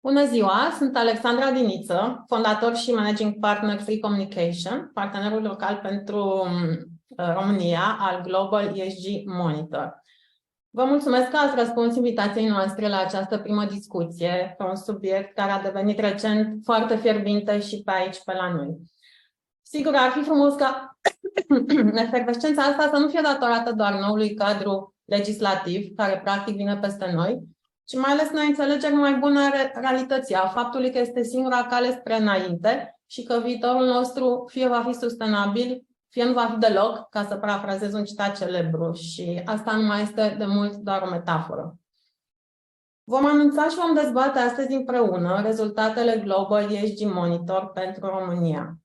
Bună ziua, sunt Alexandra Diniță, fondator și managing partner Free Communication, partenerul local pentru România al Global ESG Monitor. Vă mulțumesc că ați răspuns invitației noastre la această primă discuție pe un subiect care a devenit recent foarte fierbinte și pe aici, pe la noi. Sigur, ar fi frumos ca efervescența asta să nu fie datorată doar noului cadru legislativ, care practic vine peste noi, ci mai ales noi înțelegeri mai bună a realității, a faptului că este singura cale spre înainte și că viitorul nostru fie va fi sustenabil, fie nu va fi deloc, ca să parafrazez un citat celebru, și asta nu mai este de mult doar o metaforă. Vom anunța și vom dezbate astăzi împreună rezultatele Global ESG Monitor pentru România.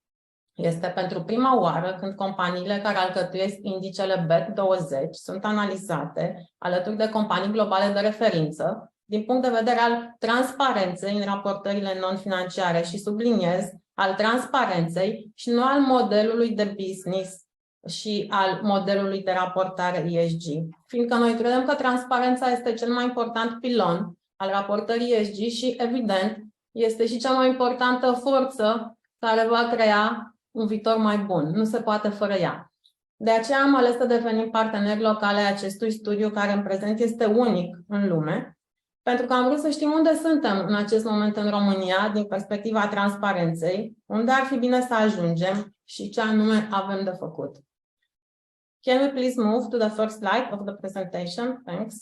Este pentru prima oară când companiile care alcătuiesc indicele BET20 sunt analizate alături de companii globale de referință din punct de vedere al transparenței în raportările non-financiare și subliniez al transparenței și nu al modelului de business și al modelului de raportare ESG. Fiindcă noi credem că transparența este cel mai important pilon al raportării ESG și, evident, este și cea mai importantă forță care va crea un viitor mai bun. Nu se poate fără ea. De aceea am ales să devenim parteneri locale ai acestui studiu, care în prezent este unic în lume, pentru că am vrut să știm unde suntem în acest moment în România din perspectiva transparenței, unde ar fi bine să ajungem și ce anume avem de făcut. Can we please move to the first slide of the presentation? Thanks.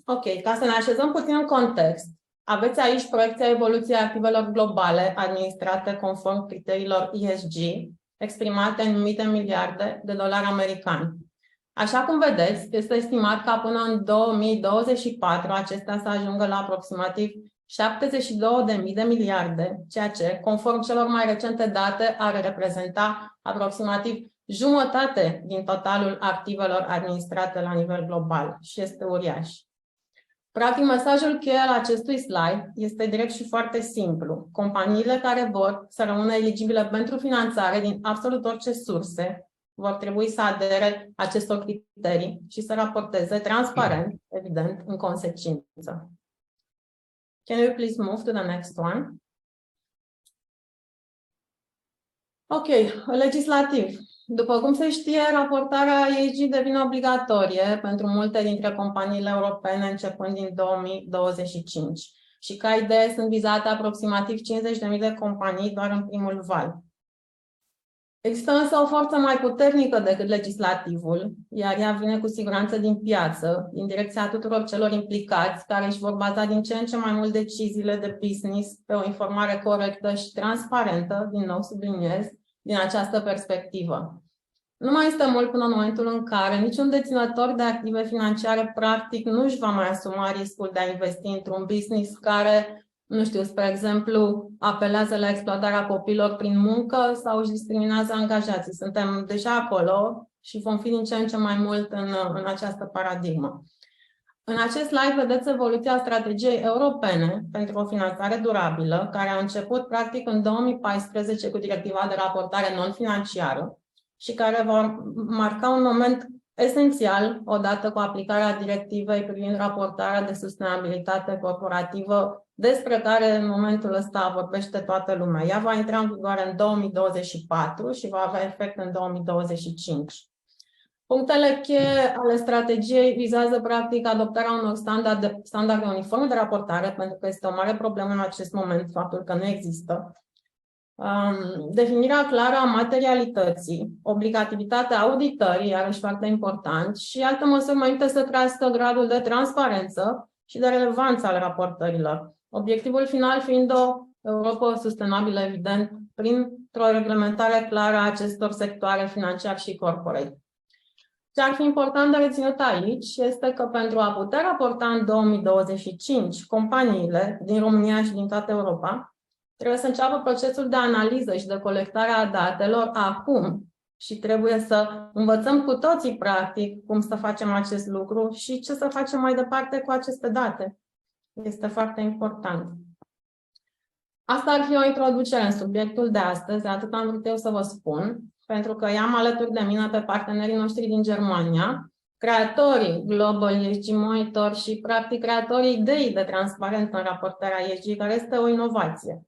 Ok, ca să ne așezăm puțin în context, aveți aici proiecția evoluției activelor globale administrate conform criteriilor ESG, exprimate în mii de miliarde de dolari americani. Așa cum vedeți, este estimat ca până în 2024 acestea să ajungă la aproximativ 72.000 de miliarde, ceea ce, conform celor mai recente date, ar reprezenta aproximativ jumătate din totalul activelor administrate la nivel global și este uriaș. Practic, mesajul cheie al acestui slide este direct și foarte simplu. Companiile care vor să rămână eligibile pentru finanțare din absolut orice surse vor trebui să adere acestor criterii și să raporteze transparent, evident, în consecință. Can you please move to the next one? Ok, legislativ. După cum se știe, raportarea ESG devine obligatorie pentru multe dintre companiile europene începând din 2025 și ca idee sunt vizate aproximativ 50.000 de companii doar în primul val. Există însă o forță mai puternică decât legislativul, iar ea vine cu siguranță din piață, din direcția tuturor celor implicați, care își vor baza din ce în ce mai mult deciziile de business pe o informare corectă și transparentă, din nou subliniez, din această perspectivă. Nu mai este mult până în momentul în care niciun deținător de active financiare practic nu își va mai asuma riscul de a investi într-un business care, nu știu, spre exemplu, apelează la exploatarea copiilor prin muncă sau își discriminează angajații. Suntem deja acolo și vom fi din ce în ce mai mult în această paradigmă. În acest slide vedeți evoluția strategiei europene pentru o finanțare durabilă, care a început practic în 2014 cu directiva de raportare non-financiară și care va marca un moment esențial odată cu aplicarea directivei privind raportarea de sustenabilitate corporativă, despre care în momentul ăsta vorbește toată lumea. Ea va intra în vigoare în 2024 și va avea efect în 2025. Punctele cheie ale strategiei vizează practic adoptarea unor standarde uniforme de raportare, pentru că este o mare problemă în acest moment faptul că nu există. Definirea clară a materialității, obligativitatea auditării, iarăși foarte important, și alte măsuri menite să crească gradul de transparență și de relevanță al raportărilor. Obiectivul final fiind o Europă sustenabilă, evident, printr-o reglementare clară a acestor sectoare financiar și corporate. Ce ar fi important de reținut aici este că pentru a putea raporta în 2025 companiile din România și din toată Europa, trebuie să înceapă procesul de analiză și de colectare a datelor acum și trebuie să învățăm cu toții practic cum să facem acest lucru și ce să facem mai departe cu aceste date. Este foarte important. Asta ar fi o introducere în subiectul de astăzi, atât am vrut eu să vă spun, pentru că i-am alături de mine pe partenerii noștri din Germania, creatorii Global ESG Monitor și, practic, creatorii ideii de transparență în raportarea ESG, care este o inovație.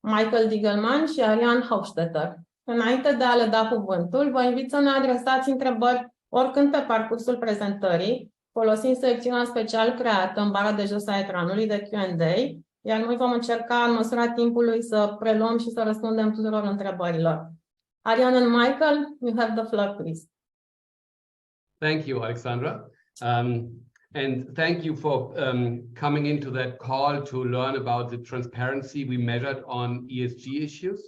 Michael Diegelman și Ariane Hofstetter. Înainte de a le da cuvântul, vă invit să ne adresați întrebări oricând pe parcursul prezentării, folosind secțiunea special creată în bara de jos a ecranului de Q&A, iar noi vom încerca în măsura timpului să preluăm și să răspundem tuturor întrebărilor. Ariane and Michael, you have the floor, please. Thank you, Alexandra. And thank you for coming into that call to learn about the transparency we measured on ESG issues.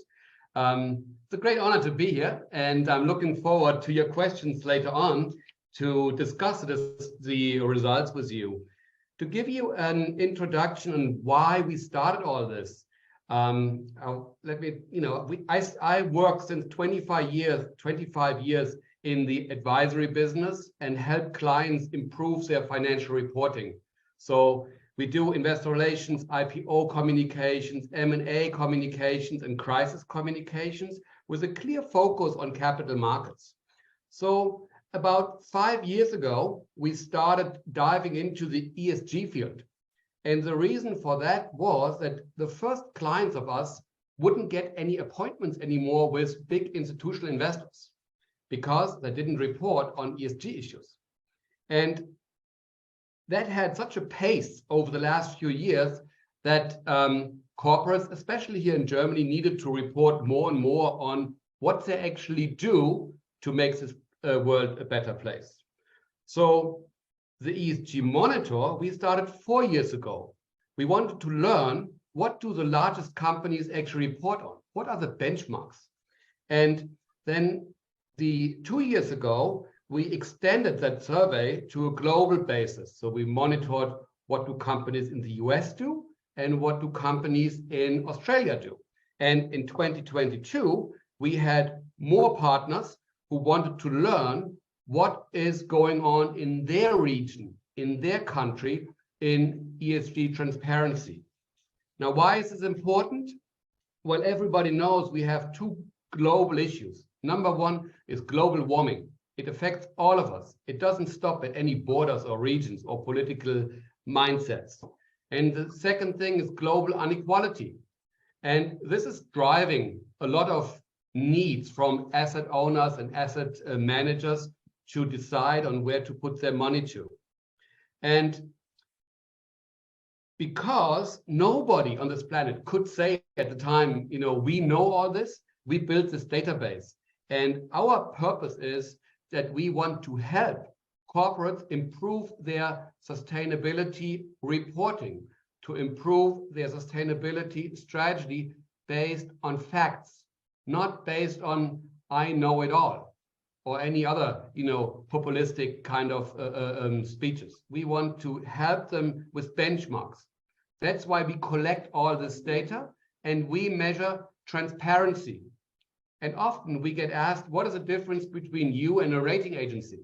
It's a great honor to be here, and I'm looking forward to your questions later on to discuss the results with you. To give you an introduction on why we started all this, I work since 25 years in the advisory business and help clients improve their financial reporting. So we do investor relations, IPO communications, M&A communications, and crisis communications with a clear focus on capital markets. So about 5 years ago, we started diving into the ESG field. And the reason for that was that the first clients of us wouldn't get any appointments anymore with big institutional investors because they didn't report on ESG issues. And that had such a pace over the last few years that corporates, especially here in Germany, needed to report more and more on what they actually do to make this world a better place. So the ESG monitor, we started 4 years ago. We wanted to learn, what do the largest companies actually report on? What are the benchmarks? And then 2 years ago, we extended that survey to a global basis. So we monitored, what do companies in the US do and what do companies in Australia do? And in 2022, we had more partners who wanted to learn what is going on in their region, in their country, in ESG transparency. Now, why is this important? Well, everybody knows we have 2 global issues. Number 1 is global warming. It affects all of us. It doesn't stop at any borders or regions or political mindsets. And the second thing is global inequality. And this is driving a lot of needs from asset owners and asset managers to decide on where to put their money to. And because nobody on this planet could say at the time, we know all this, we built this database. And our purpose is that we want to help corporates improve their sustainability reporting, to improve their sustainability strategy based on facts, not based on I know it all or any other, populistic kind of speeches. We want to help them with benchmarks. That's why we collect all this data and we measure transparency. And often we get asked, what is the difference between you and a rating agency?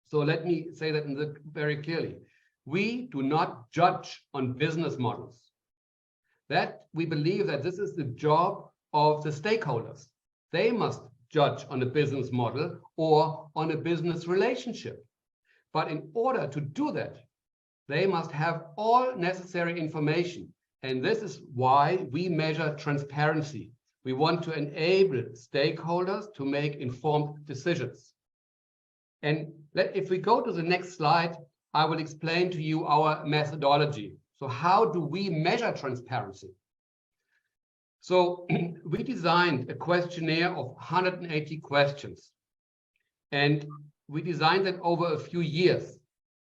So let me say that very clearly. We do not judge on business models. That we believe that this is the job of the stakeholders. They must judge on a business model or on a business relationship. But in order to do that, they must have all necessary information. And this is why we measure transparency. We want to enable stakeholders to make informed decisions. And if we go to the next slide, I will explain to you our methodology. So how do we measure transparency? So we designed a questionnaire of 180 questions. And we designed it over a few years,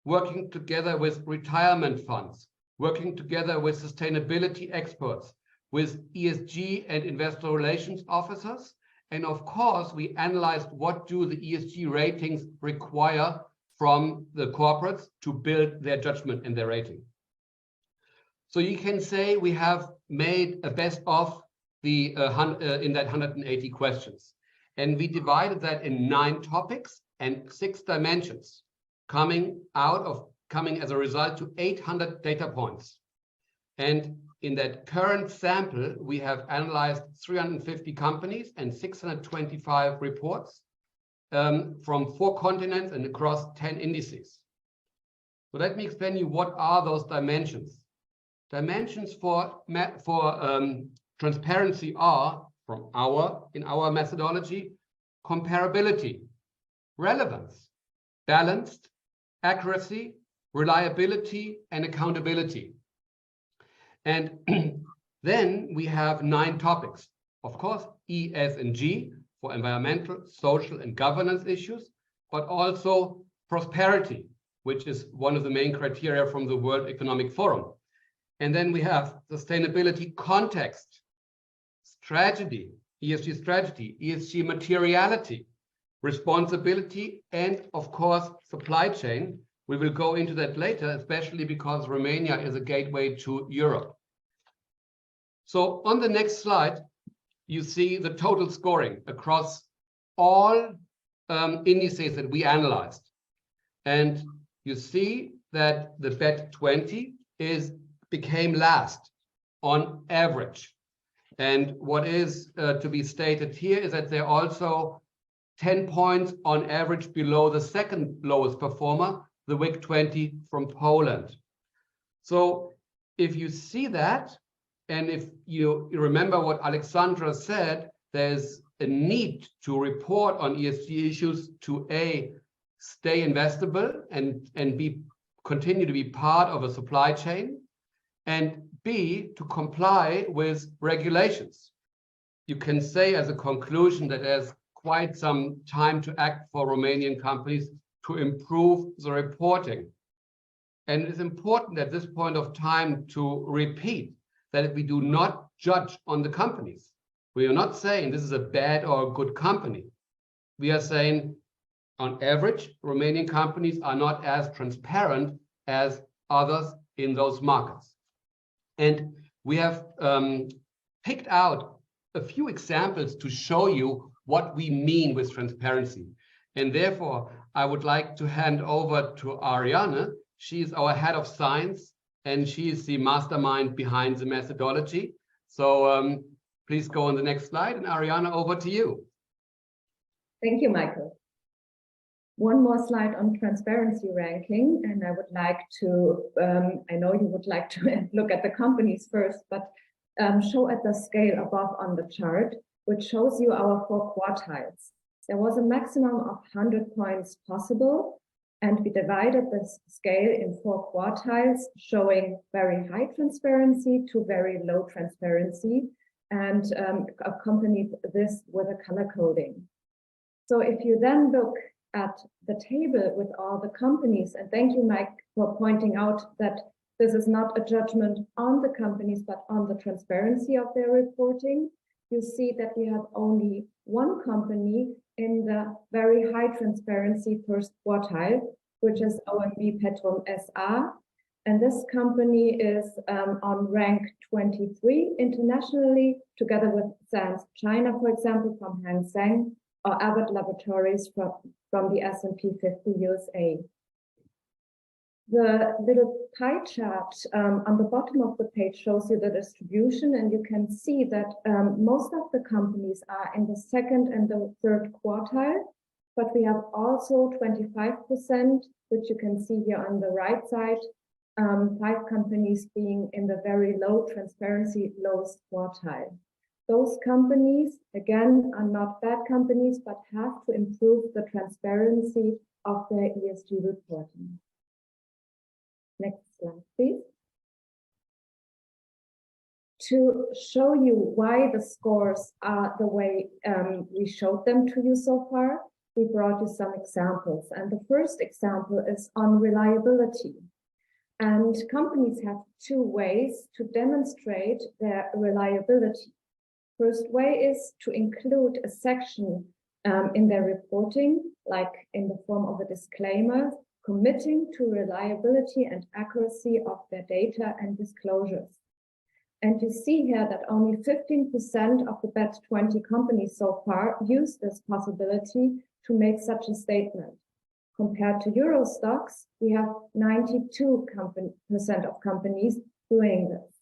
working together with retirement funds, working together with sustainability experts, with ESG and investor relations officers. And of course, we analyzed what do the ESG ratings require from the corporates to build their judgment and their rating. So you can say we have made a best of in that 180 questions. And we divided that in 9 topics and 6 dimensions, coming as a result to 800 data points. And in that current sample, we have analyzed 350 companies and 625 reports. from 4 continents and across 10 indices. So let me explain you what are those dimensions. Dimensions for transparency are, in our methodology, comparability, relevance, balanced, accuracy, reliability, and accountability. And then we have 9 topics. Of course, ESG for environmental, social, and governance issues, but also prosperity, which is one of the main criteria from the World Economic Forum. And then we have sustainability context, strategy, ESG strategy, ESG materiality, responsibility, and of course, supply chain. We will go into that later, especially because Romania is a gateway to Europe. So on the next slide, you see the total scoring across all indices that we analyzed. And you see that the BET 20 became last on average. And what is to be stated here is that they're also 10 points on average below the second lowest performer, the WIG 20 from Poland. So if you see that, and if you remember what Alexandra said, there's a need to report on ESG issues to A, stay investable and continue to be part of a supply chain, and B, to comply with regulations. You can say as a conclusion that there's quite some time to act for Romanian companies to improve the reporting. And it's important at this point of time to repeat that we do not judge on the companies. We are not saying this is a bad or a good company. We are saying, on average, Romanian companies are not as transparent as others in those markets. And we have picked out a few examples to show you what we mean with transparency. And therefore, I would like to hand over to Ariane. She's our head of science, and she is the mastermind behind the methodology. So please go on the next slide. And Ariane, over to you. Thank you, Michael. One more slide on transparency ranking, and I would like to, I know you would like to look at the companies first, but show at the scale above on the chart, which shows you our 4 quartiles. There was a maximum of 100 points possible, and we divided this scale in 4 quartiles, showing very high transparency to very low transparency, and accompanied this with a color coding. So if you then look at the table with all the companies, and thank you, Mike, for pointing out that this is not a judgment on the companies, but on the transparency of their reporting, you see that we have only 1 company in the very high transparency first quartile, which is OMV Petrom SA. And this company is on rank 23 internationally, together with SANS China, for example, from Hang Seng, or Abbott Laboratories from the S&P 50 USA. The little pie chart on the bottom of the page shows you the distribution, and you can see that most of the companies are in the 2nd and the 3rd quartile, but we have also 25%, which you can see here on the right side, 5 companies being in the very low transparency lowest quartile. Those companies, again, are not bad companies, but have to improve the transparency of their ESG reporting. Next slide, please. To show you why the scores are the way we showed them to you so far, we brought you some examples. And the first example is on reliability. And companies have 2 ways to demonstrate their reliability. First way is to include a section in their reporting, like in the form of a disclaimer, committing to reliability and accuracy of their data and disclosures. And you see here that only 15% of the BET 20 companies so far use this possibility to make such a statement. Compared to Euro Stocks, we have 92% of companies doing this.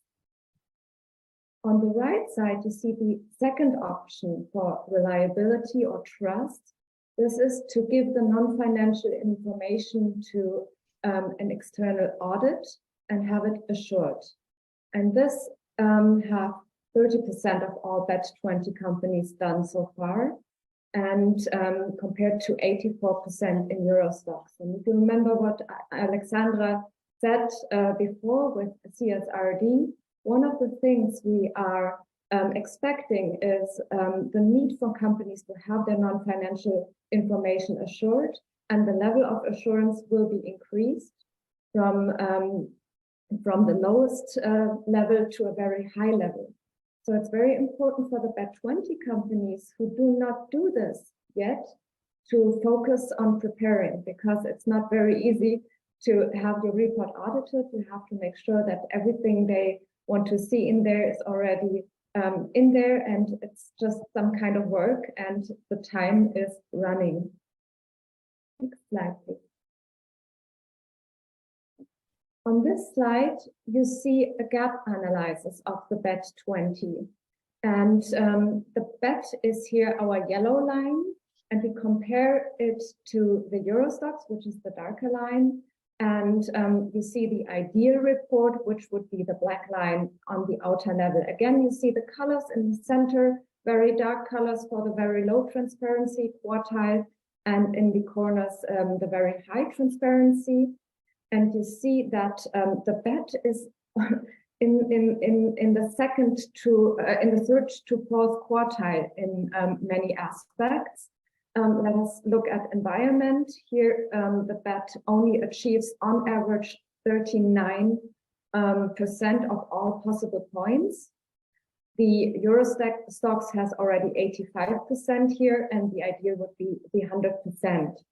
On the right side, you see the second option for reliability or trust. This is to give the non-financial information to an external audit and have it assured. And this have 30% of all BET20 companies done so far, and compared to 84% in Eurostoxx. And if you remember what Alexandra said before with CSRD, one of the things we are expecting is the need for companies to have their non-financial information assured, and the level of assurance will be increased from the lowest level to a very high level. So it's very important for the BET20 companies who do not do this yet to focus on preparing, because it's not very easy to have your report audited. You have to make sure that everything they want to see in there is already in there, and it's just some kind of work, and the time is running. Next slide, please. On this slide, you see a gap analysis of the BET20. And the BET is here our yellow line, and we compare it to the Eurostoxx, which is the darker line. And you see the ideal report, which would be the black line on the outer level. Again, you see the colors in the center, very dark colors for the very low transparency quartile, and in the corners, the very high transparency. And you see that the BET is in the second to in the third to fourth quartile in many aspects. Let us look at environment. Here, the BET only achieves on average 39% of all possible points. The Eurostoxx has already 85% here, and the ideal would be the 100%.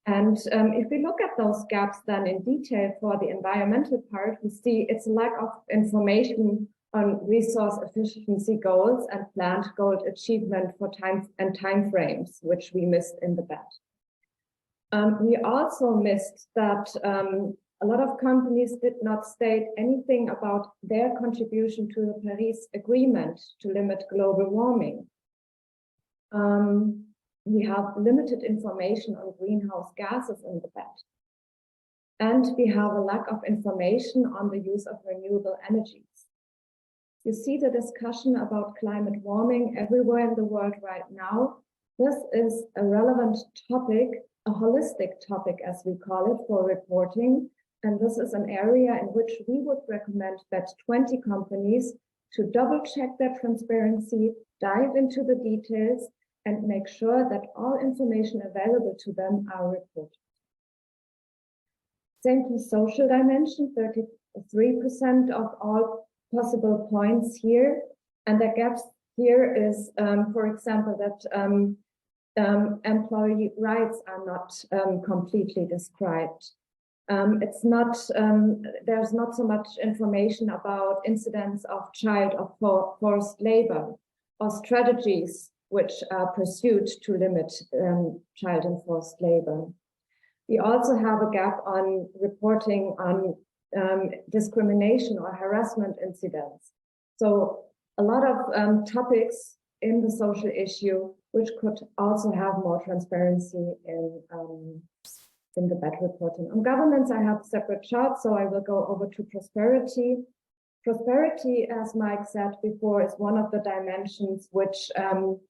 And if we look at those gaps then in detail for the environmental part, we see it's a lack of information on resource efficiency goals and planned goal achievement for time frames, which we missed in the BET. We also missed that a lot of companies did not state anything about their contribution to the Paris Agreement to limit global warming. We have limited information on greenhouse gases in the BET. And we have a lack of information on the use of renewable energies. You see the discussion about climate warming everywhere in the world right now. This is a relevant topic, a holistic topic, as we call it, for reporting. And this is an area in which we would recommend BET20 companies to double check their transparency, dive into the details, and make sure that all information available to them are reported. Same for social dimension, 33% of all possible points here. And the gaps here is, for example, that employee rights are not completely described. It's not, there's not so much information about incidents of child or forced labor or strategies which are pursued to limit child and forced labor. We also have a gap on reporting on discrimination or harassment incidents. So a lot of topics in the social issue which could also have more transparency in the BET reporting. On governance, I have a separate chart, so I will go over to prosperity. Prosperity, as Mike said before, is one of the dimensions which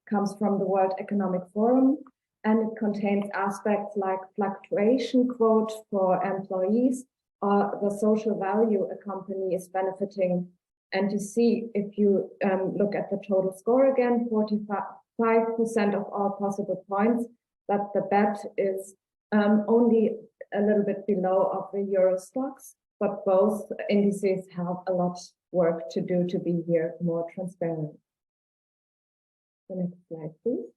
comes from the World Economic Forum, and it contains aspects like fluctuation quote for employees or the social value a company is benefiting. And you see, if you look at the total score again, 45% of all possible points, that the BET is only a little bit below of the Eurostoxx. But both indices have a lot of work to do to be here more transparent. The next slide, please.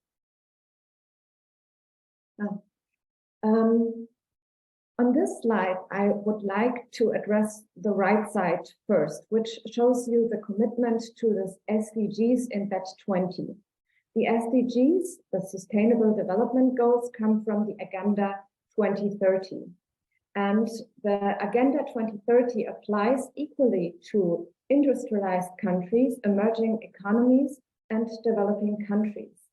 On this slide, I would like to address the right side first, which shows you the commitment to the SDGs in BET20. The SDGs, the Sustainable Development Goals, come from the Agenda 2030. And the Agenda 2030 applies equally to industrialized countries, emerging economies, and developing countries.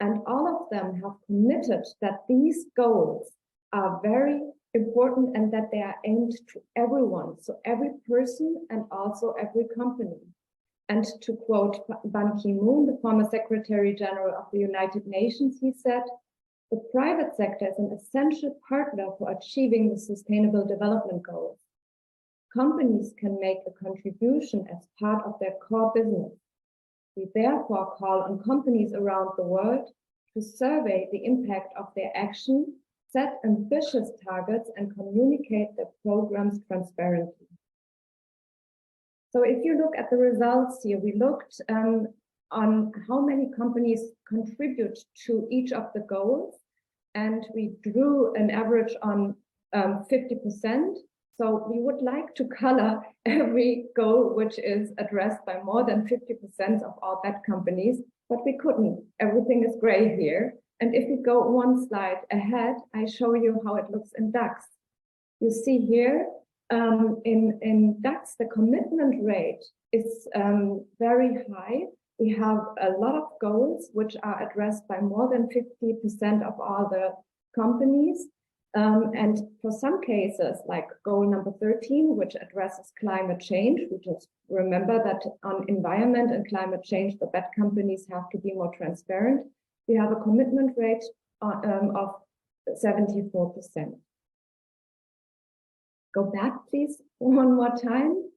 And all of them have committed that these goals are very important and that they are aimed to everyone, so every person and also every company. And to quote Ban Ki-moon, the former Secretary General of the United Nations, he said, "The private sector is an essential partner for achieving the Sustainable Development Goals. Companies can make a contribution as part of their core business. We therefore call on companies around the world to survey the impact of their action, set ambitious targets, and communicate their programs transparently." So if you look at the results here, we looked on how many companies contribute to each of the goals, and we drew an average on 50%. So we would like to color every goal which is addressed by more than 50% of all bad companies, but we couldn't. Everything is gray here. And if we go one slide ahead, I show you how it looks in DAX. You see here, in DAX, the commitment rate is very high. We have a lot of goals which are addressed by more than 50% of all the companies. And for some cases, like goal number 13, which addresses climate change, we just remember that on environment and climate change, the bad companies have to be more transparent. We have a commitment rate of 74%. Go back, please, one more time.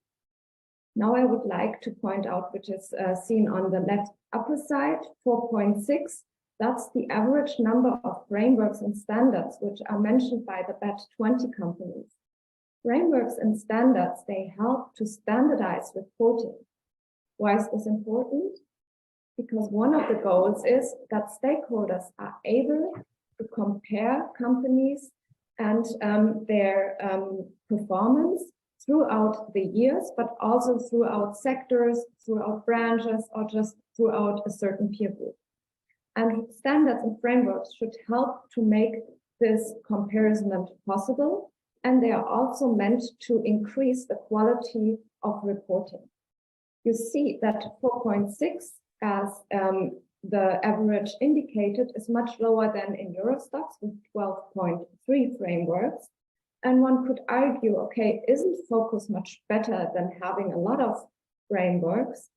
Now I would like to point out, which is seen on the left upper side, 4.6. That's the average number of frameworks and standards which are mentioned by the BAT 20 companies. Frameworks and standards, they help to standardize reporting. Why is this important? Because one of the goals is that stakeholders are able to compare companies and their performance throughout the years, but also throughout sectors, throughout branches, or just throughout a certain peer group. And standards and frameworks should help to make this comparison possible. And they are also meant to increase the quality of reporting. You see that 4.6 as the average indicated is much lower than in Eurostoxx with 12.3 frameworks. And one could argue, okay, isn't focus much better than having a lot of frameworks?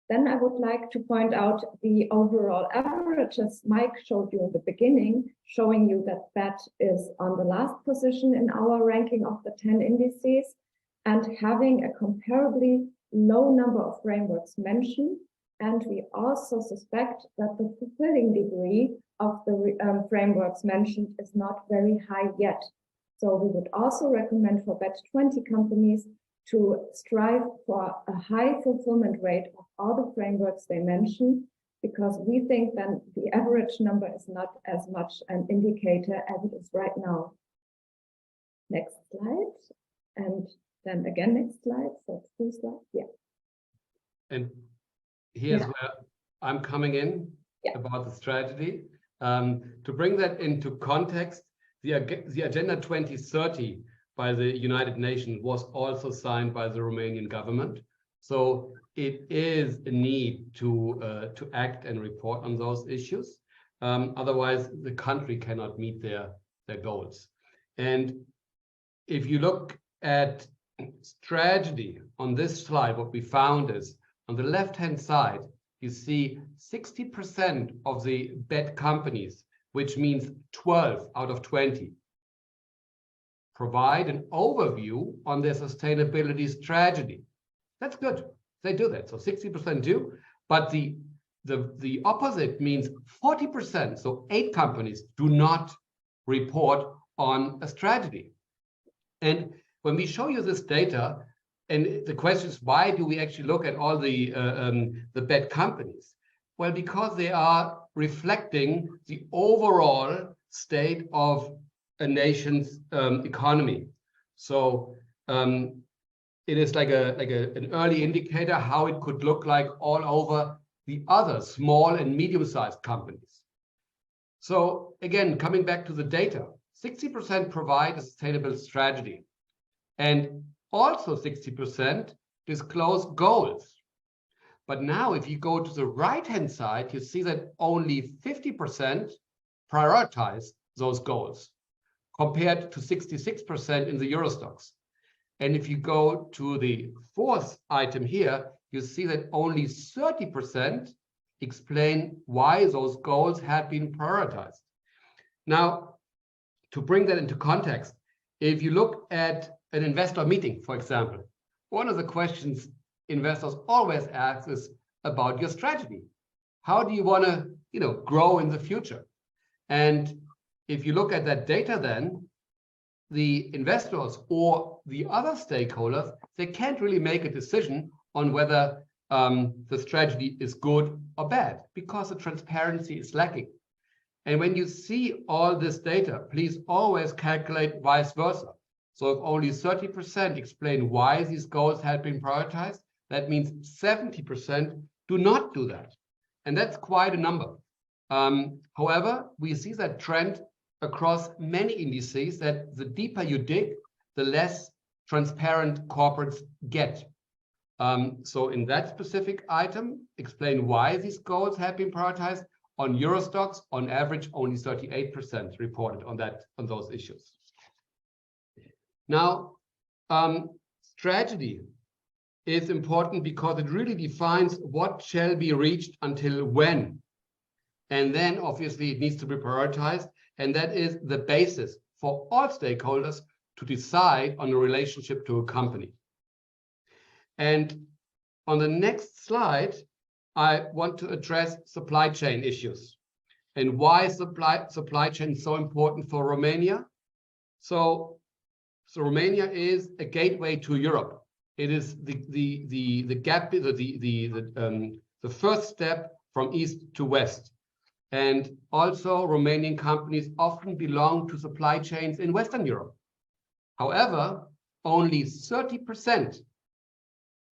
Then I would like to point out the overall averages Mike showed you in the beginning, showing you that that is on the last position in our ranking of the 10 indices, and having a comparably low number of frameworks mentioned. And we also suspect that the fulfilling degree of the frameworks mentioned is not very high yet. So we would also recommend for BAT 20 companies to strive for a high fulfillment rate of all the frameworks they mention, because we think then the average number is not as much an indicator as it is right now. Next slide. And then again, next slide. So 2 slides. Yeah. And here's where I'm coming in about the strategy. To bring that into context, the Agenda 2030 by the United Nations was also signed by the Romanian government. So it is a need to act and report on those issues. Otherwise, the country cannot meet their goals. And if you look at strategy on this slide, what we found is on the left-hand side, you see 60% of the BET companies, which means 12 out of 20, provide an overview on their sustainability strategy. That's good. They do that. So 60% do, but the opposite means 40%. So 8 companies do not report on a strategy. And when we show you this data, and the question is, why do we actually look at all the BET companies? Well, because they are reflecting the overall state of a nation's economy. So it is like an early indicator how it could look like all over the other small and medium-sized companies. So again, coming back to the data, 60% provide a sustainable strategy, and also 60% disclose goals. But now if you go to the right-hand side, you see that only 50% prioritize those goals compared to 66% in the Euro stocks. And if you go to the fourth item here, you see that only 30% explain why those goals have been prioritized. Now, to bring that into context, if you look at an investor meeting, for example, one of the questions investors always ask is about your strategy. How do you want to, grow in the future? And if you look at that data, then the investors or the other stakeholders, they can't really make a decision on whether the strategy is good or bad because the transparency is lacking. And when you see all this data, please always calculate vice versa. So if only 30% explain why these goals have been prioritized, that means 70% do not do that. And that's quite a number. However, we see that trend across many indices that the deeper you dig, the less transparent corporates get. So in that specific item, explain why these goals have been prioritized. On Euro stocks, on average, only 38% reported on those issues. Now, strategy is important because it really defines what shall be reached until when. And then obviously it needs to be prioritized. And that is the basis for all stakeholders to decide on a relationship to a company. And on the next slide, I want to address supply chain issues and why supply chain is so important for Romania. So Romania is a gateway to Europe. It is the first step from east to west. And also Romanian companies often belong to supply chains in Western Europe. However, only 30%,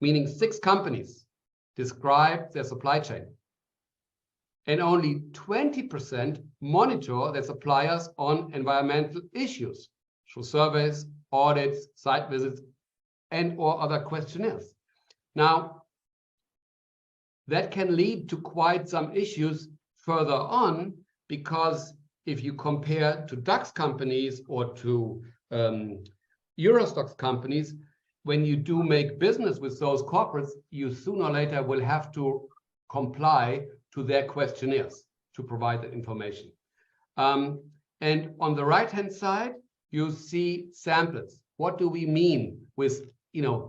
meaning 6 companies, describe their supply chain. And only 20% monitor their suppliers on environmental issues through surveys, audits, site visits, and or other questionnaires. Now, that can lead to quite some issues further on, because if you compare to DAX companies or to Eurostoxx companies, when you do make business with those corporates, you sooner or later will have to comply to their questionnaires to provide that information. And on the right-hand side, you see samples. What do we mean with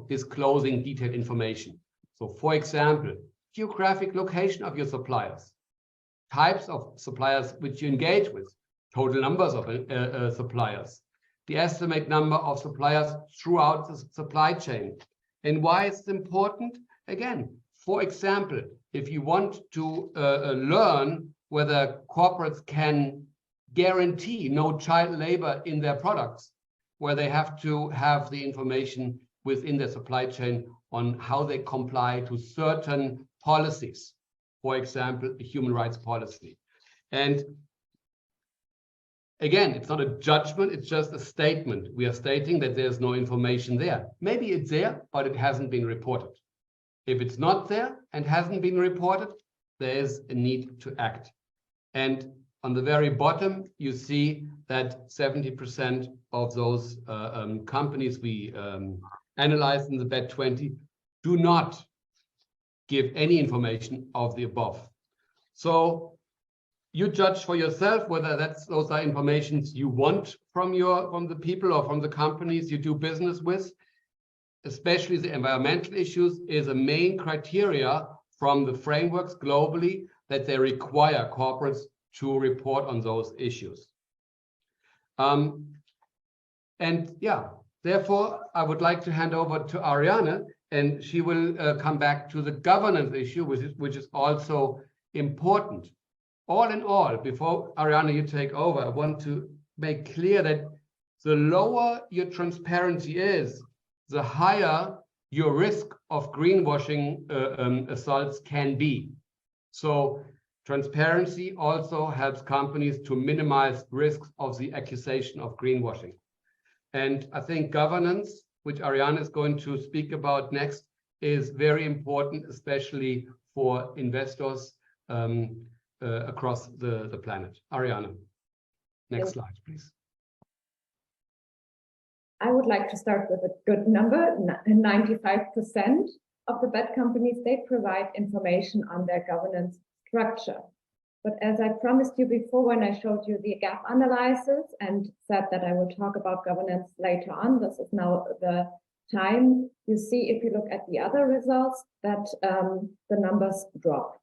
disclosing detailed information? So for example, geographic location of your suppliers, types of suppliers which you engage with, total numbers of suppliers, the estimate number of suppliers throughout the supply chain. And why it's important? Again, for example, if you want to learn whether corporates can guarantee no child labor in their products, where they have to have the information within their supply chain on how they comply to certain policies, for example, a human rights policy. And again, it's not a judgment, it's just a statement. We are stating that there's no information there. Maybe it's there, but it hasn't been reported. If it's not there and hasn't been reported, there is a need to act. And on the very bottom, you see that 70% of those companies we analyzed in the BET 20 do not give any information of the above. So you judge for yourself whether those are informations you want from the people or from the companies you do business with. Especially the environmental issues is a main criteria from the frameworks globally that they require corporates to report on those issues. And yeah, therefore, I would like to hand over to Ariane, and she will come back to the governance issue, which is also important. All in all, before Ariane, you take over, I want to make clear that the lower your transparency is, the higher your risk of greenwashing assaults can be. So transparency also helps companies to minimize risks of the accusation of greenwashing. And I think governance, which Ariane is going to speak about next, is very important, especially for investors across the planet. Ariane, next slide, please. I would like to start with a good number. 95% of the BET companies, they provide information on their governance structure. But as I promised you before when I showed you the gap analysis and said that I will talk about governance later on, this is now the time. You see, if you look at the other results, that the numbers drop.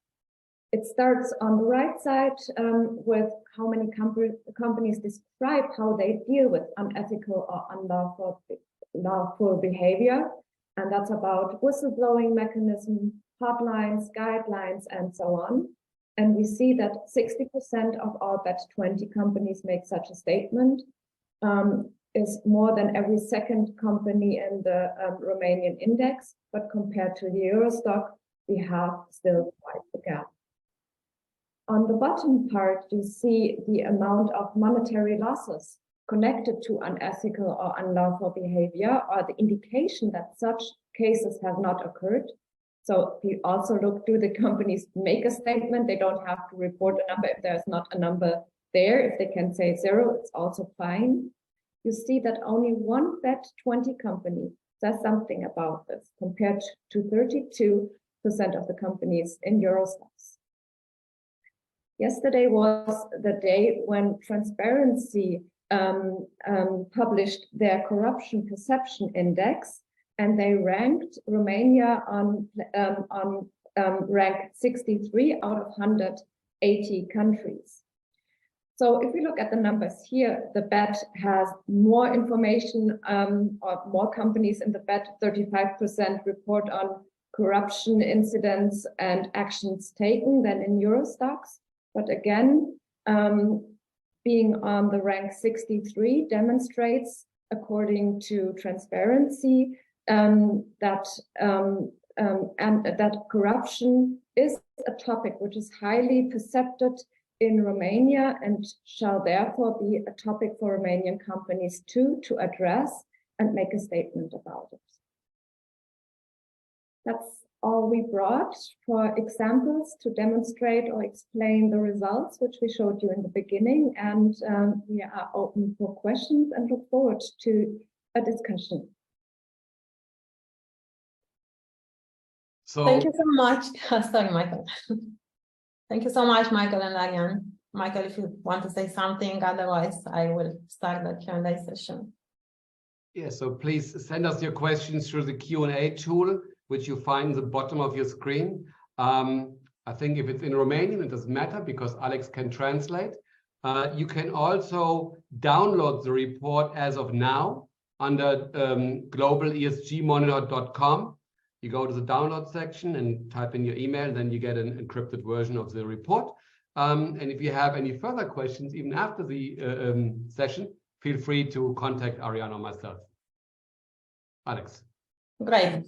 It starts on the right side with how many companies describe how they deal with unethical or unlawful behavior. And that's about whistleblowing mechanism, hotlines, guidelines, and so on. And we see that 60% of our BET 20 companies make such a statement, is more than every second company in the Romanian index. But compared to the Eurostock, we have still quite a gap. On the bottom part, you see the amount of monetary losses connected to unethical or unlawful behavior, or the indication that such cases have not occurred. So we also look, do the companies make a statement? They don't have to report a number if there's not a number there. If they can say 0, it's also fine. You see that only one BET 20 company says something about this compared to 32% of the companies in Eurostoxx. Yesterday was the day when Transparency published their corruption perception index, and they ranked Romania on rank 63 out of 180 countries. So if we look at the numbers here, the BET has more information, or more companies in the BET, 35% report on corruption incidents and actions taken than in Eurostoxx. But again, being on the rank 63 demonstrates, according to Transparency, that corruption is a topic which is highly perceived in Romania and shall therefore be a topic for Romanian companies too to address and make a statement about it. That's all we brought for examples to demonstrate or explain the results which we showed you in the beginning, and we are open for questions and look forward to a discussion. So thank you so much. Sorry, Michael. Thank you so much, Michael and Ariane. Michael, if you want to say something, otherwise I will start the Q&A session. yeah, so please send us your questions through the Q&A tool, which you find at the bottom of your screen. I think if it's in Romanian, it doesn't matter because Alex can translate. You can also download the report as of now under globalesgmonitor.com. You go to the download section and type in your email, then you get an encrypted version of the report. And if you have any further questions, even after the session, feel free to contact Ariane or myself. Alex. Great.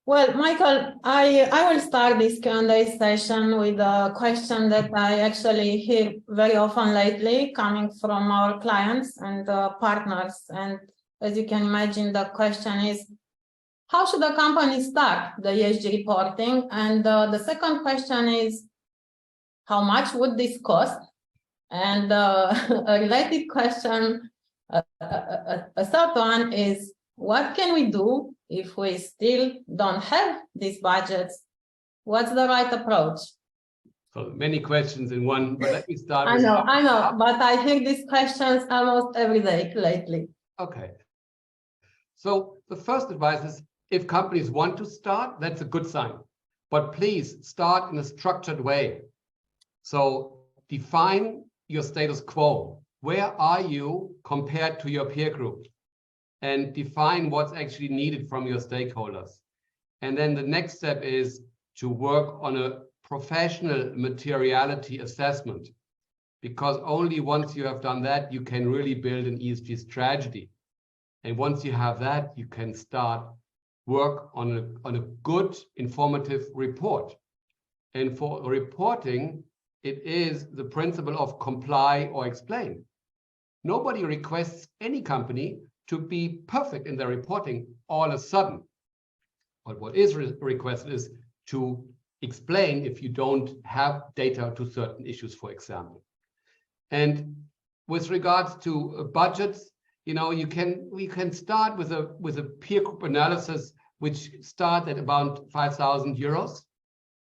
Well, Michael, I will start this Q&A session with a question that I actually hear very often lately coming from our clients and partners. And as you can imagine, the question is, how should a company start the ESG reporting? And the second question is, how much would this cost? And a related question, a third one is, what can we do if we still don't have these budgets? What's the right approach? So many questions in one, but let me start with... I know, but I hear these questions almost every day lately. Okay. So the first advice is, if companies want to start, that's a good sign. But please start in a structured way. So define your status quo. Where are you compared to your peer group? And define what's actually needed from your stakeholders. And then the next step is to work on a professional materiality assessment, because only once you have done that, you can really build an ESG strategy. And once you have that, you can start work on a good informative report. And for reporting, it is the principle of comply or explain. Nobody requests any company to be perfect in their reporting all of a sudden. But what is requested is to explain if you don't have data to certain issues, for example. And with regards to budgets, you know, we can start with a peer group analysis, which start at about 5,000 euros.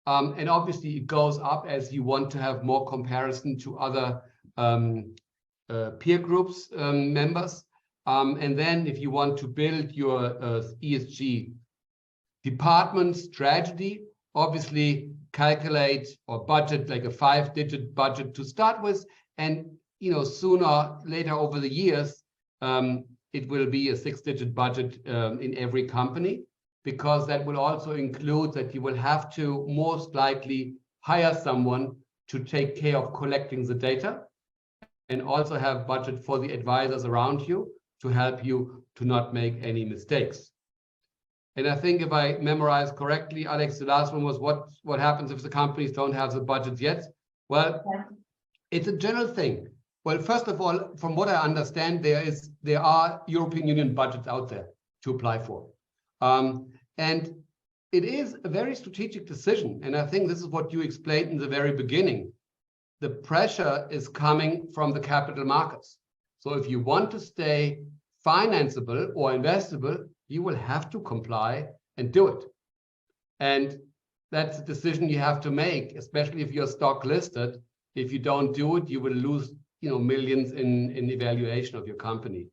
And obviously it goes up as you want to have more comparison to other peer groups members. And then if you want to build your ESG department strategy, obviously calculate or budget like a 5-digit budget to start with. And, you know, sooner or later over the years, it will be a 6-digit budget in every company, because that will also include that you will have to most likely hire someone to take care of collecting the data, and also have budget for the advisors around you to help you to not make any mistakes. And I think if I memorize correctly, Alex, the last one was what happens if the companies don't have the budget yet? Well, it's a general thing. Well, first of all, from what I understand, there are European Union budgets out there to apply for. And it is a very strategic decision. And I think this is what you explained in the very beginning. The pressure is coming from the capital markets. So if you want to stay financeable or investable, you will have to comply and do it. And that's a decision you have to make, especially if you're stock listed. If you don't do it, you will lose, you know, millions in evaluation of your company.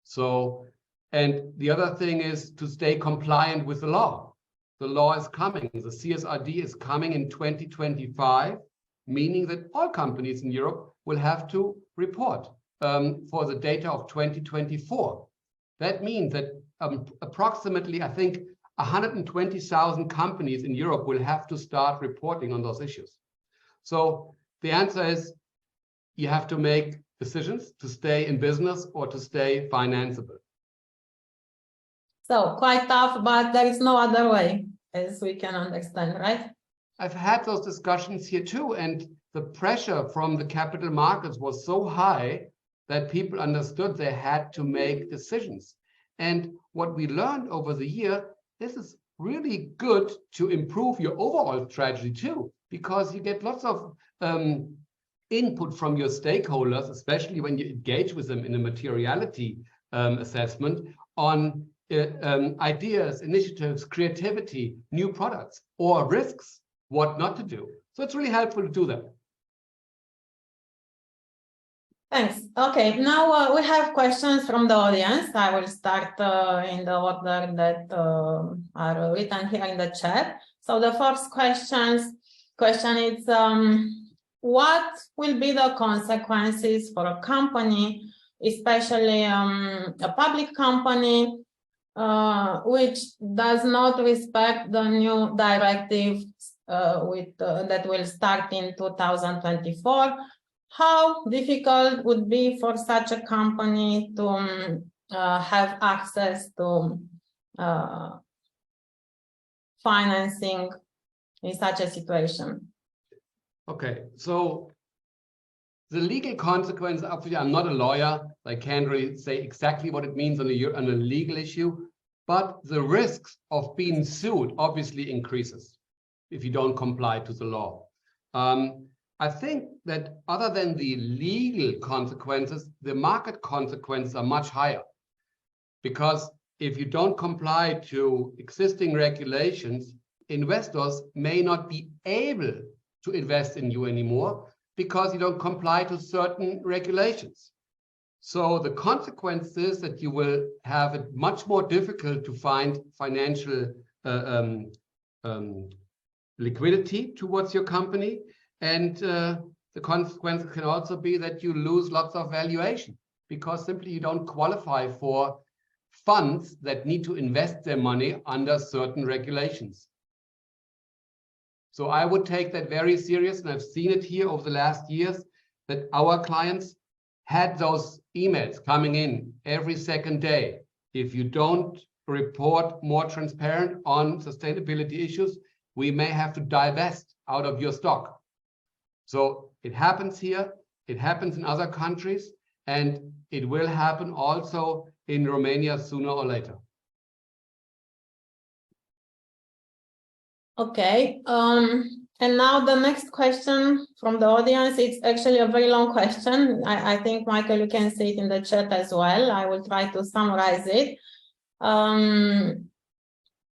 So, and the other thing is to stay compliant with the law. The law is coming. The CSRD is coming in 2025, meaning that all companies in Europe will have to report for the data of 2024. That means that approximately, I think, 120,000 companies in Europe will have to start reporting on those issues. So the answer is you have to make decisions to stay in business or to stay financeable. So quite tough, but there is no other way, as we can understand, right? I've had those discussions here too, and the pressure from the capital markets was so high that people understood they had to make decisions. And what we learned over the year, this is really good to improve your overall strategy too, because you get lots of input from your stakeholders, especially when you engage with them in a materiality assessment on ideas, initiatives, creativity, new products, or risks, what not to do. So it's really helpful to do that. Thanks. Okay, now we have questions from the audience. I will start in the order that are written here in the chat. So the first question is, what will be the consequences for a company, especially a public company, which does not respect the new directive that will start in 2024? How difficult would be for such a company to have access to financing in such a situation? Okay, so the legal consequence, obviously, I'm not a lawyer. I can't really say exactly what it means on a legal issue, but the risks of being sued obviously increases if you don't comply to the law. I think that other than the legal consequences, the market consequences are much higher. Because if you don't comply to existing regulations, investors may not be able to invest in you anymore because you don't comply to certain regulations. So the consequence is that you will have it much more difficult to find financial liquidity towards your company. And the consequence can also be that you lose lots of valuation because simply you don't qualify for funds that need to invest their money under certain regulations. So I would take that very serious, and I've seen it here over the last years that our clients had those emails coming in every second day. If you don't report more transparent on sustainability issues, we may have to divest out of your stock. So it happens here, it happens in other countries, and it will happen also in Romania sooner or later. Okay. And now the next question from the audience, it's actually a very long question. I think, Michael, you can see it in the chat as well. I will try to summarize it.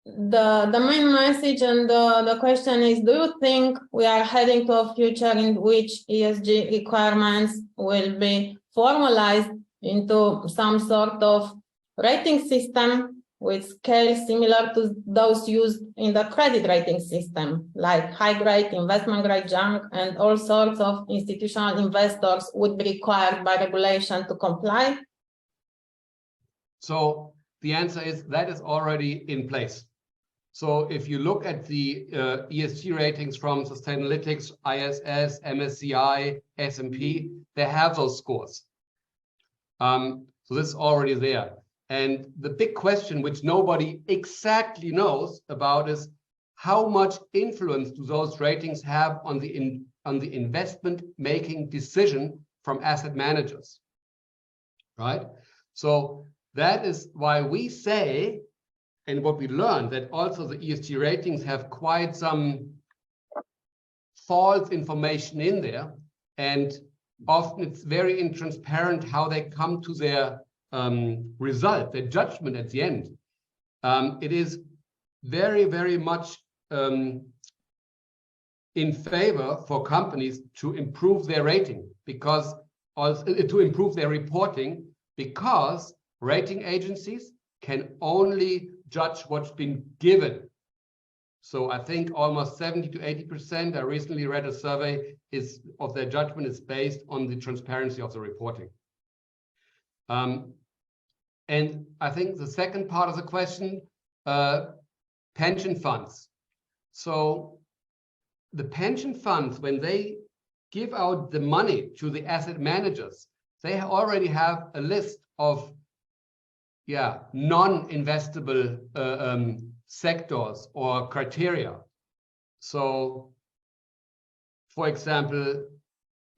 The main message and the question is, do you think we are heading to a future in which ESG requirements will be formalized into some sort of rating system with scale similar to those used in the credit rating system, like high grade, investment grade, junk, and all sorts of institutional investors would be required by regulation to comply? So the answer is that is already in place. So if you look at the ESG ratings from Sustainalytics, ISS, MSCI, S&P, they have those scores. So this is already there. And the big question, which nobody exactly knows about, is how much influence do those ratings have on the investment making decision from asset managers, right? So that is why we say, and what we learned, that also the ESG ratings have quite some false information in there, and often it's very intransparent how they come to their result, their judgment at the end. It is very, very much in favor for companies to improve their rating, because also to improve their reporting, because rating agencies can only judge what's been given. So I think almost 70 to 80%, I recently read a survey, of their judgment is based on the transparency of the reporting. And I think the second part of the question, pension funds. So the pension funds, when they give out the money to the asset managers, they already have a list of non-investable sectors or criteria. So, for example,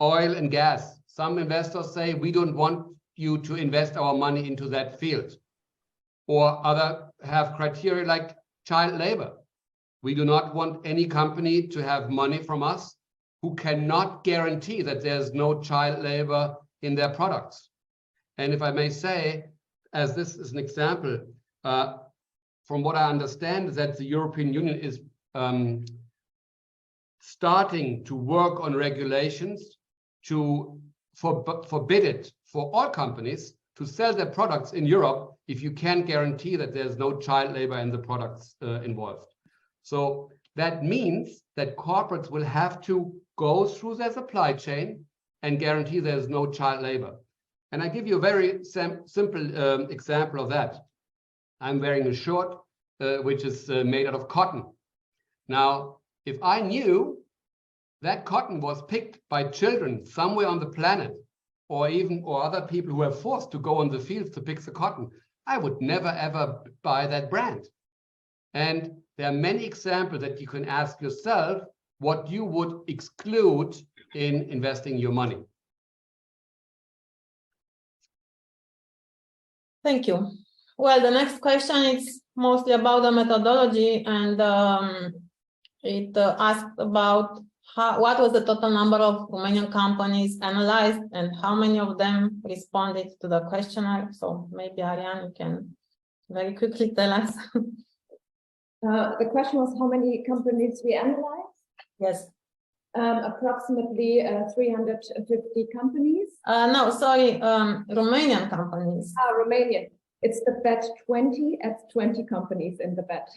oil and gas. Some investors say, we don't want you to invest our money into that field. Or other have criteria like child labor. We do not want any company to have money from us who cannot guarantee that there's no child labor in their products. And if I may say, as this is an example, from what I understand, is that the European Union is starting to work on regulations to forbid it for all companies to sell their products in Europe if you can't guarantee that there's no child labor in the products involved. So that means that corporates will have to go through their supply chain and guarantee there's no child labor. And I give you a very simple example of that. I'm wearing a shirt which is made out of cotton. Now, if I knew that cotton was picked by children somewhere on the planet, or other people who were forced to go on the fields to pick the cotton, I would never ever buy that brand. And there are many examples that you can ask yourself what you would exclude in investing your money. Thank you. Well, the next question is mostly about the methodology, and it asked about what was the total number of Romanian companies analyzed and how many of them responded to the questionnaire. So maybe Ariane, you can very quickly tell us. The question was how many companies we analyzed? Yes. Approximately 350 companies. No, sorry, Romanian companies. Romanian. It's the bet 20 at 20 companies in the bet.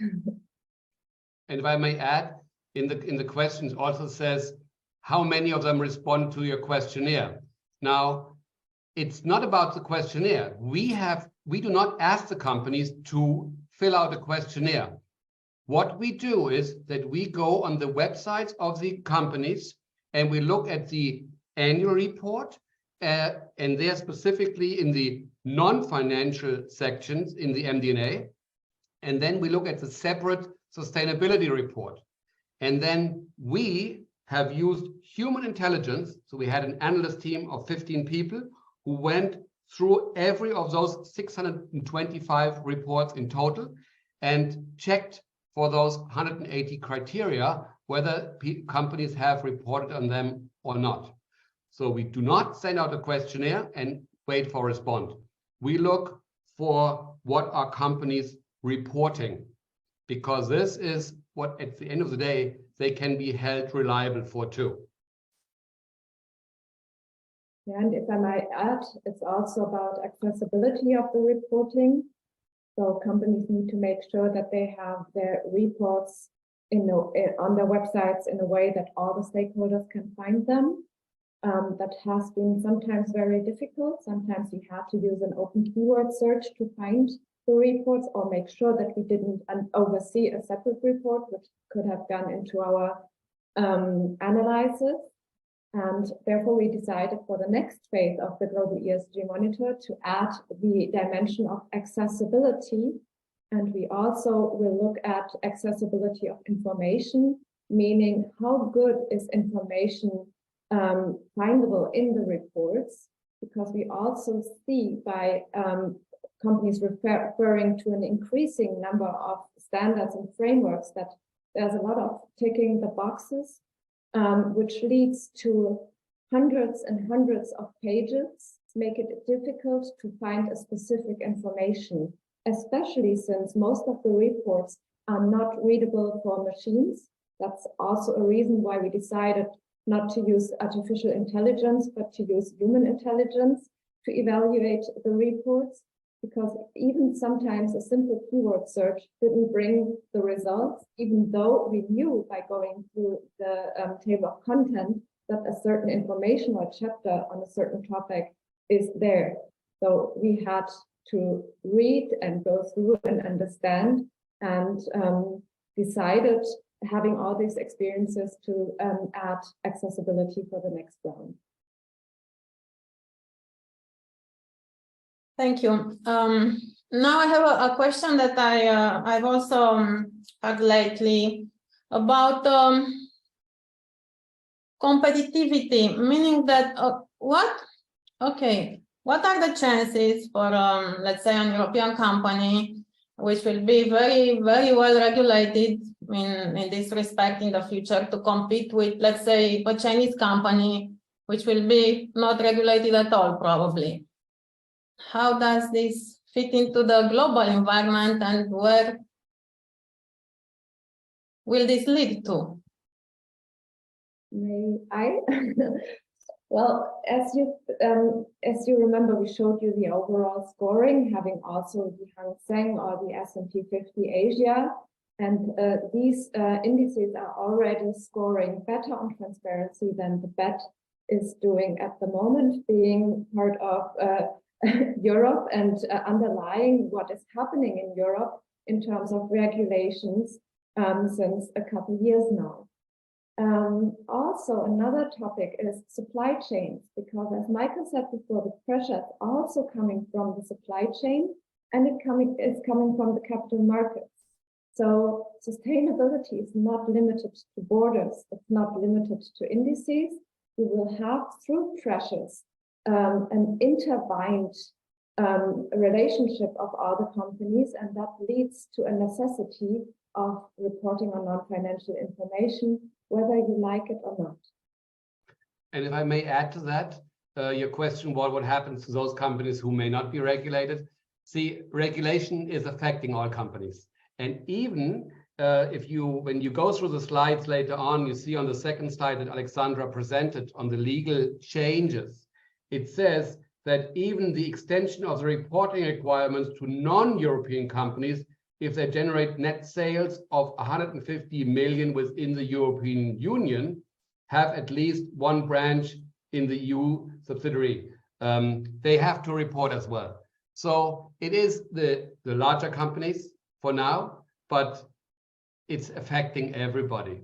And if I may add, in the questions also says how many of them respond to your questionnaire. Now, it's not about the questionnaire. We do not ask the companies to fill out a questionnaire. What we do is that we go on the websites of the companies and we look at the annual report, and they're specifically in the non-financial sections in the MD&A. And then we look at the separate sustainability report. And then we have used human intelligence. So we had an analyst team of 15 people who went through every of those 625 reports in total and checked for those 180 criteria, whether companies have reported on them or not. So we do not send out a questionnaire and wait for a response. We look for what are companies reporting, because this is what, at the end of the day, they can be held reliable for too. And if I might add, it's also about accessibility of the reporting. So companies need to make sure that they have their reports on their websites in a way that all the stakeholders can find them. That has been sometimes very difficult. Sometimes we had to use an open keyword search to find the reports, or make sure that we didn't oversee a separate report, which could have gone into our analysis. And therefore, we decided for the next phase of the global ESG monitor to add the dimension of accessibility. And we also will look at accessibility of information, meaning how good is information findable in the reports, because we also see by companies referring to an increasing number of standards and frameworks that there's a lot of ticking the boxes, which leads to hundreds and hundreds of pages, make it difficult to find a specific information, especially since most of the reports are not readable for machines. That's also a reason why we decided not to use artificial intelligence, but to use human intelligence to evaluate the reports, because even sometimes a simple keyword search didn't bring the results, even though we knew by going through the table of content that a certain information or chapter on a certain topic is there. So we had to read and go through and understand, and decided, having all these experiences, to add accessibility for the next round. Thank you. Now I have a question that I've also had lately about competitivity, meaning that what are the chances for let's say an European company which will be very, very well regulated in this respect in the future to compete with, let's say, a Chinese company which will be not regulated at all, probably? How does this fit into the global environment, and where will this lead to? May I? Well, as you remember, we showed you the overall scoring, having also the Hang Seng or the S&P 50 Asia, and these indices are already scoring better on transparency than the BET is doing at the moment, being part of Europe and underlying what is happening in Europe in terms of regulations since a couple of years now. Also, another topic is supply chains, because as Michael said before, the pressure is also coming from the supply chain, and it's coming from the capital markets. So sustainability is not limited to borders, it's not limited to indices. We will have, through pressures, an intertwined relationship of all the companies, and that leads to a necessity of reporting on non-financial information, whether you like it or not. And if I may add to that, your question was what happens to those companies who may not be regulated. See, regulation is affecting all companies. And even when you go through the slides later on, you see on the second slide that Alexandra presented on the legal changes, it says that even the extension of the reporting requirements to non-European companies, if they generate net sales of 150 million within the European Union, have at least one branch in the EU subsidiary, they have to report as well. So it is the larger companies for now, but it's affecting everybody.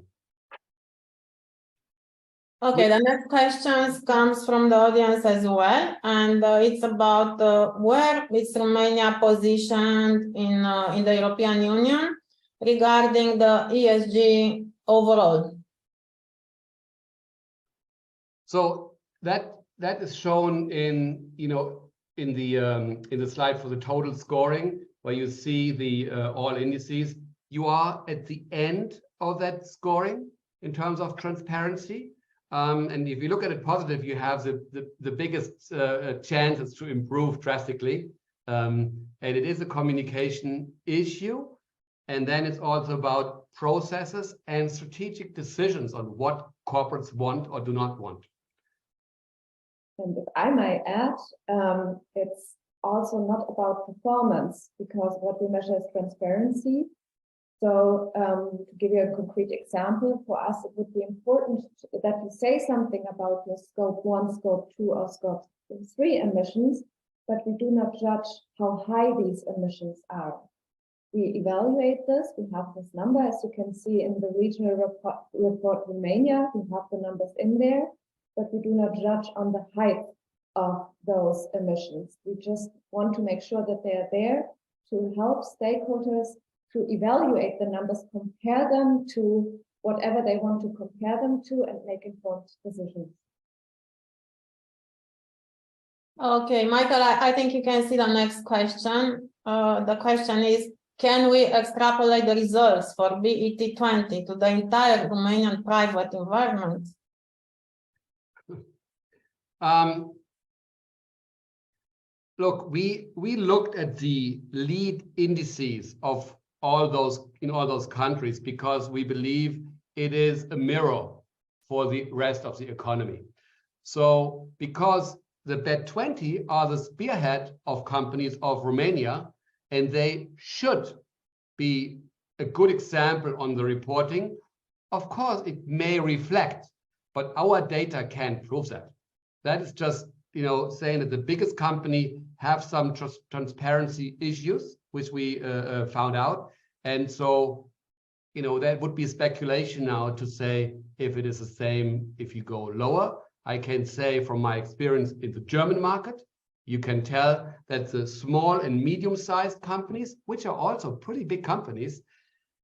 Okay, the next question comes from the audience as well, and it's about where is Romania positioned in the European Union regarding the ESG overall. So that is shown in the slide for the total scoring, where you see the all indices. you are at the end of that scoring in terms of transparency. And if you look at it positive, you have the biggest chances to improve drastically. And it is a communication issue. And then it's also about processes and strategic decisions on what corporates want or do not want. And if I may add, it's also not about performance, because what we measure is transparency. So to give you a concrete example, for us, it would be important that you say something about your scope 1, scope 2, or scope 3 emissions, but we do not judge how high these emissions are. We evaluate this. We have this number, as you can see in the regional report Romania. We have the numbers in there, but we do not judge on the height of those emissions. We just want to make sure that they are there to help stakeholders to evaluate the numbers, compare them to whatever they want to compare them to, and make informed decisions. Okay, Michael, I think you can see the next question. The question is, can we extrapolate the results for BET20 to the entire Romanian private environment? Look, we looked at the lead indices of all those countries because we believe it is a mirror for the rest of the economy. So because the BET20 are the spearhead of companies of Romania, and they should be a good example on the reporting. Of course, it may reflect, but our data can't prove that. That is just, saying that the biggest company have some transparency issues, which we found out. And so, that would be speculation now to say if it is the same if you go lower. I can say from my experience in the German market, you can tell that the small and medium-sized companies, which are also pretty big companies,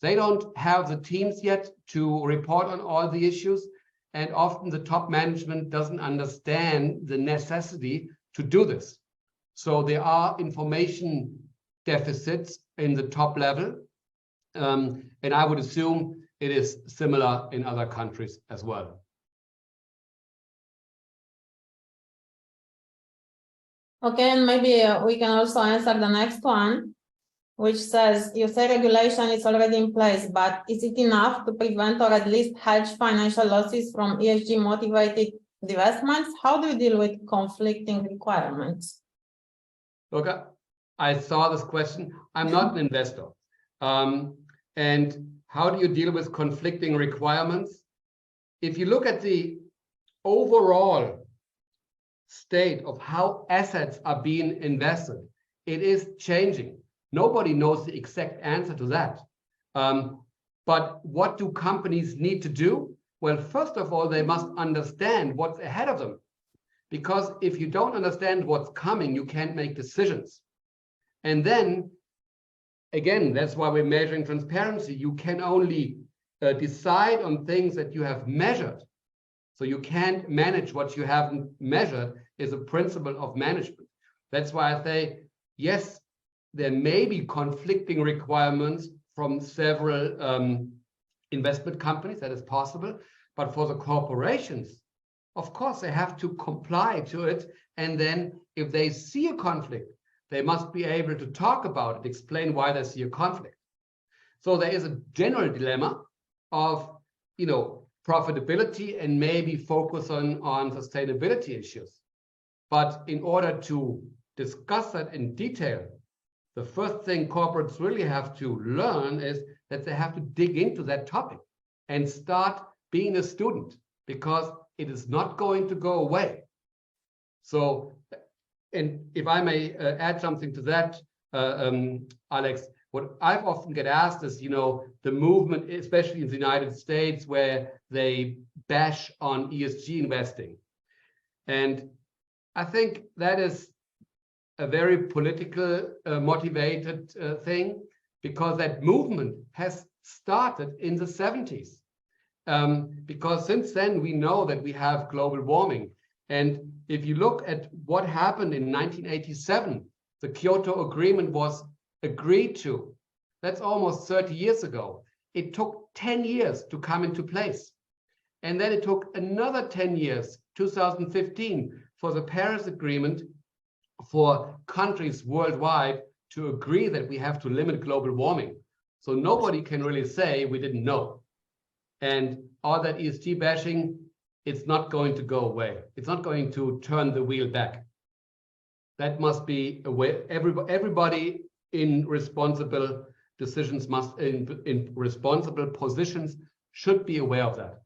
they don't have the teams yet to report on all the issues. And often the top management doesn't understand the necessity to do this. So there are information deficits in the top level. And I would assume it is similar in other countries as well. Okay, and maybe we can also answer the next one, which says, you say regulation is already in place, but is it enough to prevent or at least hedge financial losses from ESG motivated divestments? How do you deal with conflicting requirements? Look, I saw this question. I'm not an investor. And how do you deal with conflicting requirements? If you look at the overall state of how assets are being invested, it is changing. Nobody knows the exact answer to that. But what do companies need to do? Well, first of all, they must understand what's ahead of them. Because if you don't understand what's coming, you can't make decisions. And then, again, that's why we're measuring transparency. You can only decide on things that you have measured. So you can't manage what you haven't measured is a principle of management. That's why I say, yes, there may be conflicting requirements from several investment companies, that is possible. But for the corporations, of course, they have to comply to it. And then if they see a conflict, they must be able to talk about it, explain why they see a conflict. So there is a general dilemma of, profitability and maybe focus on sustainability issues. But in order to discuss that in detail, the first thing corporates really have to learn is that they have to dig into that topic and start being a student, because it is not going to go away. So, and if I may add something to that, Alex, what I've often get asked is, the movement, especially in the United States, where they bash on ESG investing. And I think that is a very political motivated thing, because that movement has started in the 70s. Because since then, we know that we have global warming. And if you look at what happened in 1987, the Kyoto Agreement was agreed to. That's almost 30 years ago. It took 10 years to come into place. And then it took another 10 years, 2015, for the Paris Agreement for countries worldwide to agree that we have to limit global warming. So nobody can really say we didn't know. And all that ESG bashing, it's not going to go away. It's not going to turn the wheel back. That must be aware. Everybody in responsible decisions must, in responsible positions, should be aware of that.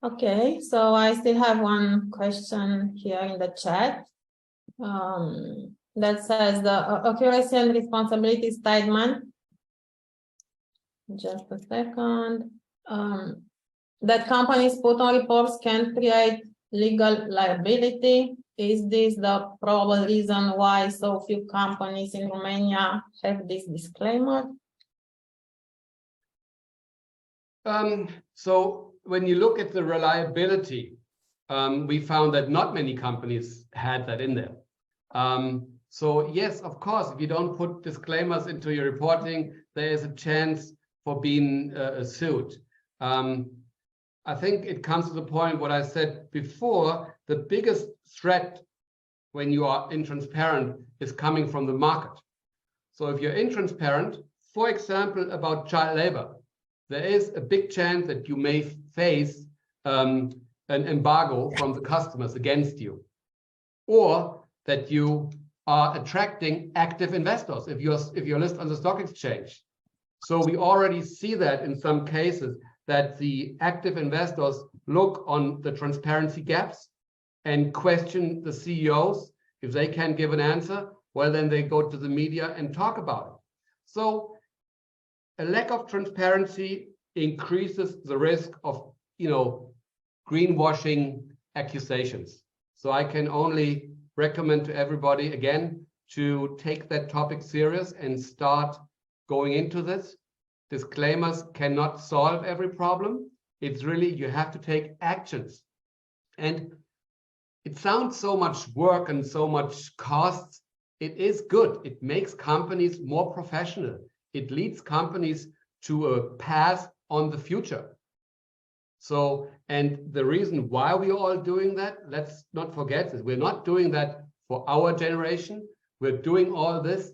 Okay, so I still have one question here in the chat that says the accuracy and responsibility statement. Just a second. That companies put on reports can create legal liability. Is this the probable reason why so few companies in Romania have this disclaimer? So when you look at the reliability, we found that not many companies had that in there. So yes, of course, if you don't put disclaimers into your reporting, there is a chance for being sued. I think it comes to the point what I said before, the biggest threat when you are intransparent is coming from the market. So if you're intransparent, for example, about child labor, there is a big chance that you may face an embargo from the customers against you, or that you are attracting active investors if you're listed on the stock exchange. So we already see that in some cases that the active investors look on the transparency gaps and question the CEOs. If they can't give an answer, well, then they go to the media and talk about it. So a lack of transparency increases the risk of, greenwashing accusations. So I can only recommend to everybody, again, to take that topic serious and start going into this. Disclaimers cannot solve every problem. It's really, you have to take actions. And it sounds so much work and so much costs. It is good. It makes companies more professional. It leads companies to a path on the future. So, and the reason why we're all doing that, let's not forget, is we're not doing that for our generation. We're doing all this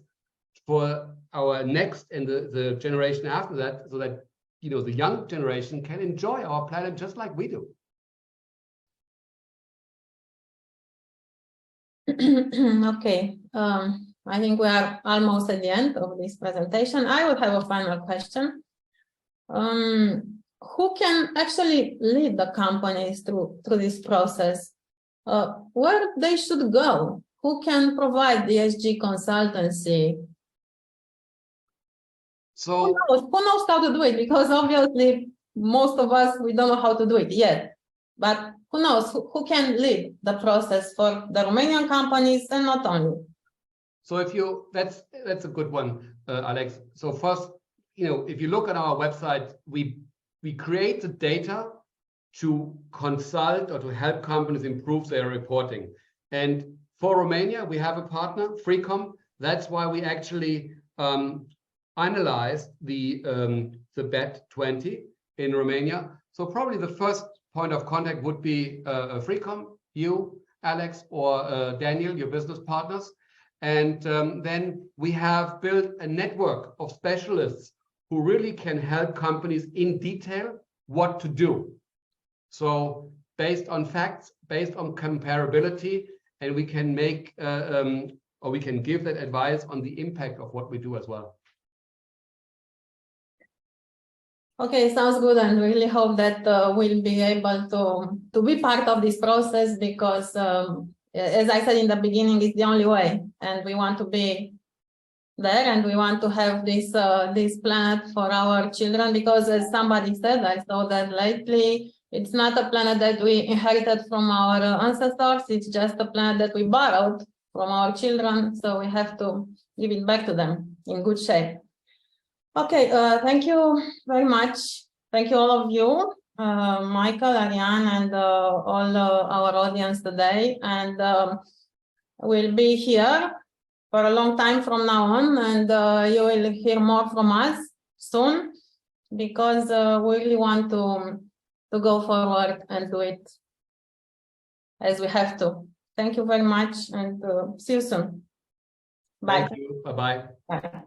for our next and the generation after that, so that the young generation can enjoy our planet just like we do. Okay, I think we are almost at the end of this presentation. I would have a final question. Who can actually lead the companies through this process? Where they should go? Who can provide the ESG consultancy? So who knows how to do it? Because obviously most of us, we don't know how to do it yet. But who knows? Who can lead the process for the Romanian companies and not only? So that's a good one, Alex. So first, if you look at our website, we create the data to consult or to help companies improve their reporting. And for Romania, we have a partner, Freecom. That's why we actually analyzed the BET 20 in Romania. So probably the first point of contact would be Freecom, you, Alex, or Daniel, your business partners. And then we have built a network of specialists who really can help companies in detail what to do. So based on facts, based on comparability, and we can make or we can give that advice on the impact of what we do as well. Okay, sounds good, and really hope that we'll be able to be part of this process, because as I said in the beginning, it's the only way, and we want to be there, and we want to have this this planet for our children, because as somebody said, I saw that lately, it's not a planet that we inherited from our ancestors, it's just a planet that we borrowed from our children, so we have to give it back to them in good shape. Okay, thank you very much. Thank you all of you, Michael, Ariane, and all our audience today. And we'll be here for a long time from now on, and you will hear more from us soon, because we really want to go forward and do it as we have to. Thank you very much, and see you soon. Bye. Thank you. Bye-bye. Bye.